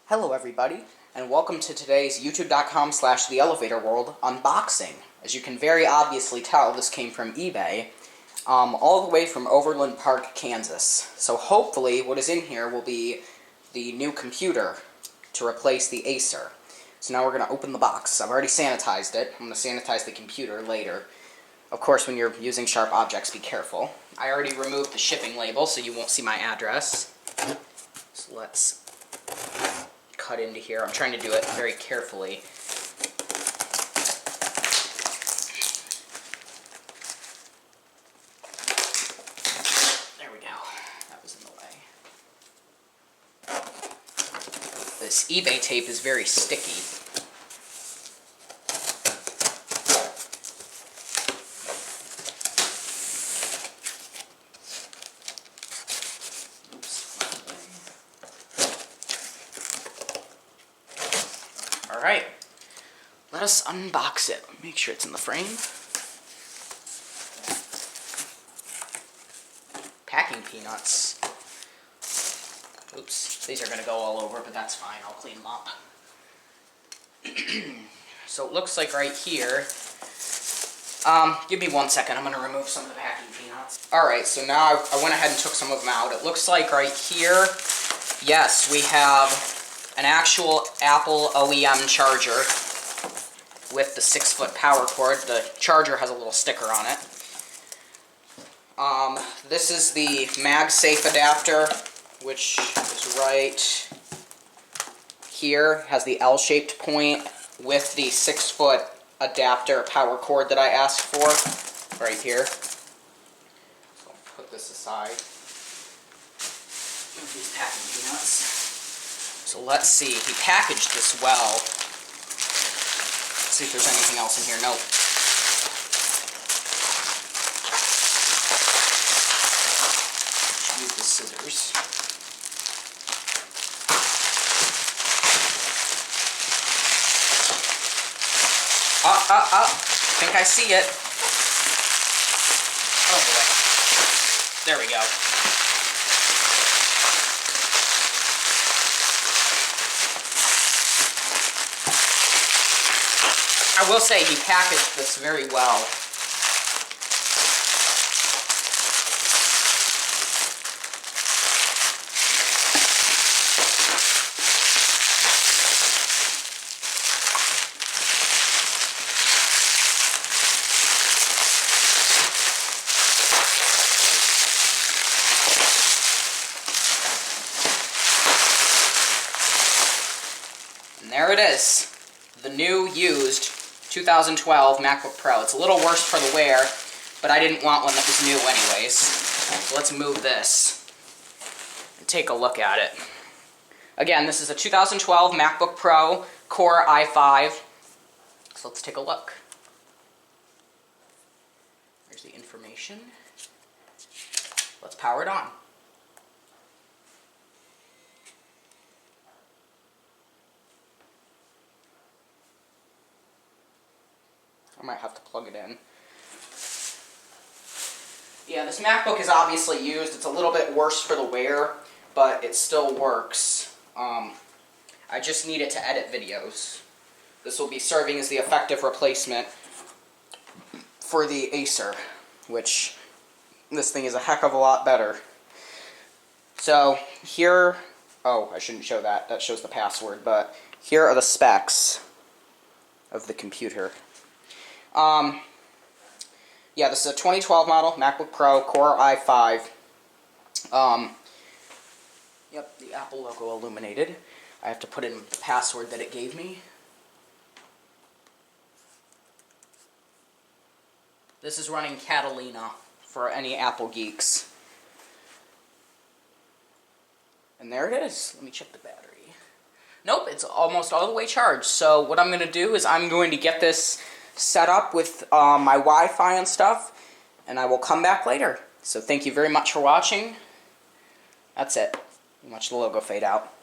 Hello everybody, and welcome to today's youtube.com/theelevatorworld unboxing. As you can very obviously tell, this came from eBay, all the way from Overland Park, Kansas. So hopefully what is in here will be the new computer to replace the Acer. So now we're going to open the box. I've already sanitized it. I'm going to sanitize the computer later. Of course, when you're using sharp objects, be careful. I already removed the shipping label, so you won't see my address. So let's cut into here. I'm trying to do it very carefully. There we go. That was in the way. This eBay tape is very sticky. Alright, let us unbox it. Make sure it's in the frame. Packing peanuts. Oops, these are going to go all over, but that's fine. I'll clean them up. So it looks like right here... give me 1 second. I'm going to remove some of the packing peanuts. Alright, so now I went ahead and took some of them out. It looks like right here, yes, we have an actual Apple OEM charger with the 6-foot power cord. The charger has a little sticker on it. This is the MagSafe adapter, which is right here. Has the L-shaped point with the 6-foot adapter power cord that I asked for, right here. So I'll put this aside. Move these packing peanuts. So let's see, he packaged this well. Let's see if there's anything else in here. Nope. Use the scissors. I think I see it. Oh boy. There we go. I will say he packaged this very well. And there it is. The new used 2012 MacBook Pro. It's a little worse for the wear, but I didn't want one that was new anyways. So let's move this and take a look at it. Again, this is a 2012 MacBook Pro Core i5. So let's take a look. There's the information. Let's power it on. I might have to plug it in. Yeah, this MacBook is obviously used. It's a little bit worse for the wear, but it still works. I just need it to edit videos. This will be serving as the effective replacement for the Acer, which this thing is a heck of a lot better. So here, oh, I shouldn't show that. That shows the password, but here are the specs of the computer. Yeah, this is a 2012 model MacBook Pro Core i5. Yep, the Apple logo illuminated. I have to put in the password that it gave me. This is running Catalina for any Apple geeks. And there it is. Let me check the battery. Nope, it's almost all the way charged. So what I'm going to do is I'm going to get this set up with my Wi-Fi and stuff, and I will come back later. So thank you very much for watching. That's it. Watch the logo fade out.